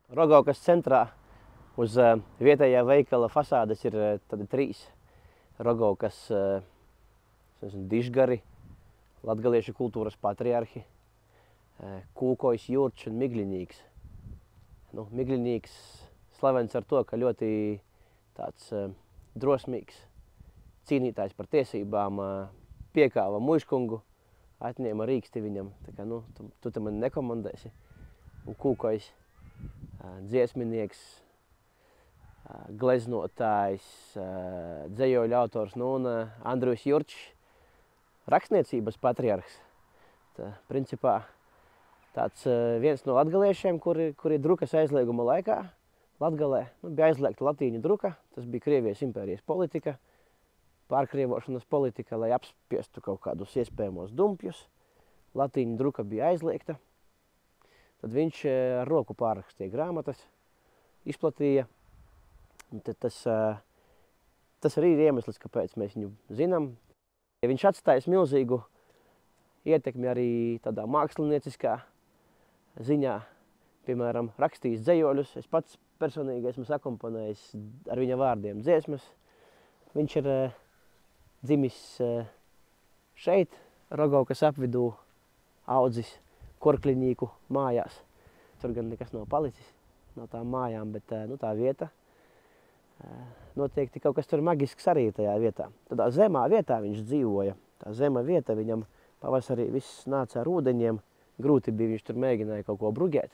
Rogaukas centrā uz vietējā veikala fasādes ir tādi trīs Rogaukas dižgari, latgaliešu kultūras patriarhi, Kūkojs, Jurčs un Migļinīgs. Migļinīgs slavens ar to, ka ļoti tāds drosmīgs cīnītājs par tiesībām piekāva muižkungu, atņēma rīksti viņam. Tā kā, tu te mani nekomandēsi. Un Kūkojs, dziesminieks, gleznotājs, dzejoļu autors, un Andrejs Jurčs, rakstniecības patriarhs. Principā tāds viens no latgaliešiem, kuri drukas aizlieguma laikā Latgalē bija aizliegta latīņu druka. Tas bija Krievijas impērijas politika, pārkrievošanas politika, lai apspiestu kaut kādus iespējamos dumpjus. Latīņu druka bija aizliegta. Tad viņš ar roku pārrakstīja grāmatas, izplatīja. Tas arī ir iemesls, kāpēc mēs viņu zinām. Ja viņš atstājis milzīgu ietekmi arī tādā mākslinieciskā ziņā, piemēram, rakstījis dzejoļus. Es pats personīgi esmu sakomponējis ar viņa vārdiem dziesmas. Viņš ir dzimis šeit, Rogaukas apvidū, audzis Korkliņīku mājās. Tur gan nekas nav palicis no tām mājām, bet tā vieta. Noteikti kaut kas tur magisks arī tajā vietā. Tādā zemā vietā viņš dzīvoja. Tā zema vieta viņam pavasarī viss nāca ar ūdeņiem. Grūti bija, viņš tur mēģināja kaut ko brugēt.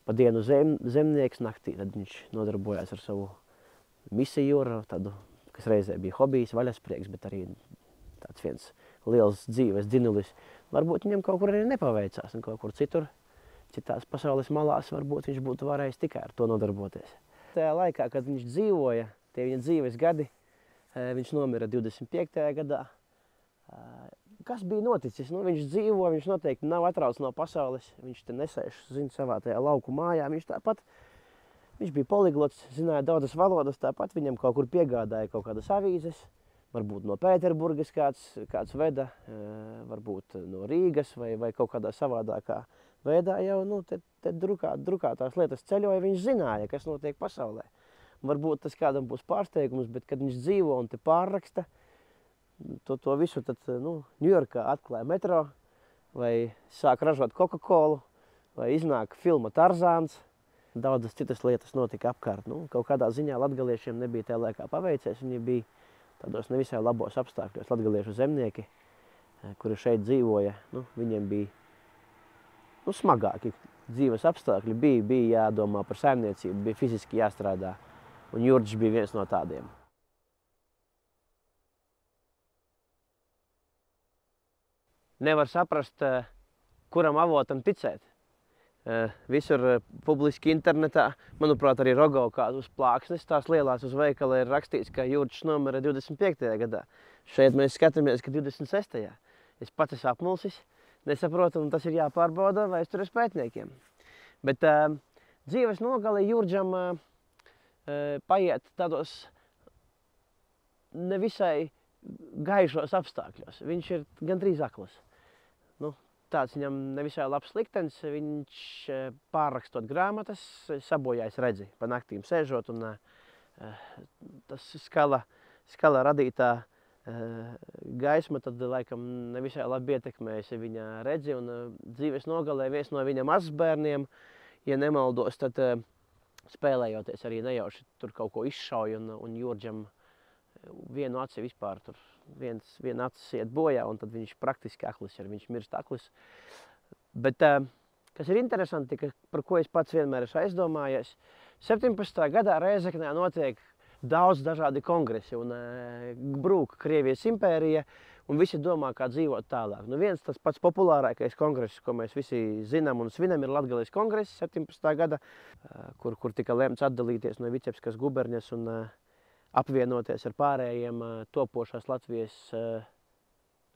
Pa dienu zemnieks, naktī tad viņš nodarbojās ar savu misiju, tādu, kas reizē bija hobijs, vaļasprieks, bet arī tāds viens liels dzīves dzinulis. Varbūt viņam kaut kur arī nepaveicās un kaut kur citur, citās pasaules malās, varbūt viņš būtu varējis tikai ar to nodarboties. Tajā laikā, kad viņš dzīvoja, tie viņa dzīves gadi, viņš nomira 25. gadā. Kas bija noticis? Viņš dzīvo, viņš noteikti nav atrauts no pasaules, viņš te nesēž, savā tajā lauku mājā. Viņš bija poliglots, zināja daudzas valodas, tāpat viņam kaut kur piegādāja kaut kādas avīzes, varbūt no Pēterburgas kāds veda, varbūt no Rīgas vai kaut kādā savādākā veidā jau drukātās lietas ceļoja, viņš zināja, kas notiek pasaulē. Varbūt tas kādam būs pārsteigums, bet kad viņš dzīvo un te pārraksta, to visu tad Ņujorkā atklāja metro, vai sāk ražot Coca-Colu, vai iznāk filma Tarzāns. Daudzas citas lietas notika apkārt. Kaut kādā ziņā latgaliešiem nebija tajā laikā paveicies. Viņi bija tādos nevisai labos apstākļos. Latgaliešu zemnieki, kuri šeit dzīvoja, viņiem bija smagāki dzīves apstākļi. Bija jādomā par saimniecību, bija fiziski jāstrādā. Un Jurčs bija viens no tādiem. Nevar saprast, kuram avotam ticēt. Visur publiski internetā, manuprāt, arī Rogaukā uz plāksnes, tās lielās uz veikala ir rakstīts, ka Jurčs nomira 25. gadā. Šeit mēs skatāmies, ka 26. Es pats esmu apmulsis, nesaprotu, un tas ir jāpārbauda vēstures pētniekiem. Bet dzīves nogale Jurčam paiet tādos nevisai gaišos apstākļos. Viņš ir gandrīz akls. Tāds viņam nevisai labs liktenis. Viņš pārrakstot grāmatas, sabojājis redzi pa naktīm sēžot, un tas skala radītā gaisma tad laikam nevisai labi ietekmējusi viņa redzi, un dzīves nogalē viens no viņa mazbērniem, ja nemaldos, tad spēlējoties arī nejauši tur kaut ko izšauja, un Jurčam vienu aci vispār tur viena acis iet bojā, un tad viņš praktiski aklis ir, viņš mirst aklis. Bet, kas ir interesanti, par ko es pats vienmēr esmu aizdomājies, 17. gadā Rēzeknē notiek daudz dažādi kongresi, un brūk Krievijas impērija, un visi domā, kā dzīvot tālāk. Viens tas pats populārākais kongress, ko mēs visi zinām un svinam, ir Latgales kongress 17. gada, kur tika lemts atdalīties no Vicepskas guberņas un apvienoties ar pārējiem topošās Latvijas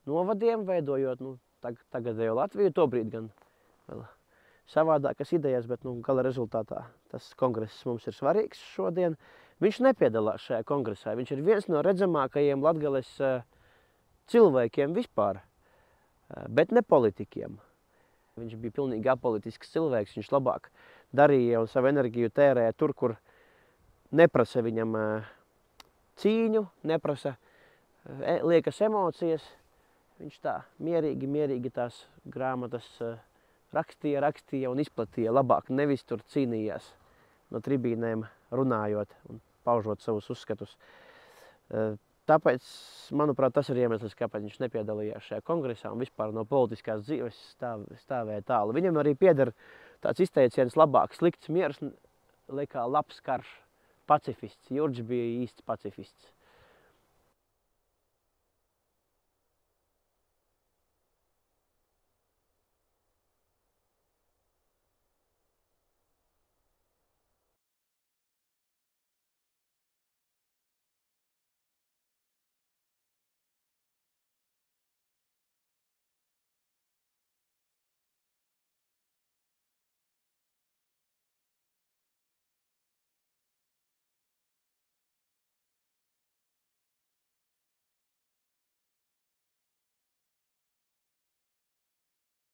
novadiem, veidojot tagadējo Latviju. Tobrīd gan vēl savādākas idejas, bet gala rezultātā tas kongress mums ir svarīgs šodien. Viņš nepiedalās šajā kongresā. Viņš ir viens no redzamākajiem Latgales cilvēkiem vispār, bet ne politikiem. Viņš bija pilnīgi apolitisks cilvēks, viņš labāk darīja un savu enerģiju tērēja tur, kur neprasa viņam cīņu, neprasa liekas emocijas. Viņš tā mierīgi tās grāmatas rakstīja un izplatīja labāk, nevis tur cīnījās no tribīnēm runājot un paužot savus uzskatus. Tāpēc, manuprāt, tas ir iemesls, kāpēc viņš nepiedalījās šajā kongresā un vispār no politiskās dzīves stāvēja tālu. Viņam arī pieder tāds izteiciens labāk slikts miers nekā labs karš. Pacifists. Jurģis bija īsts pacifists.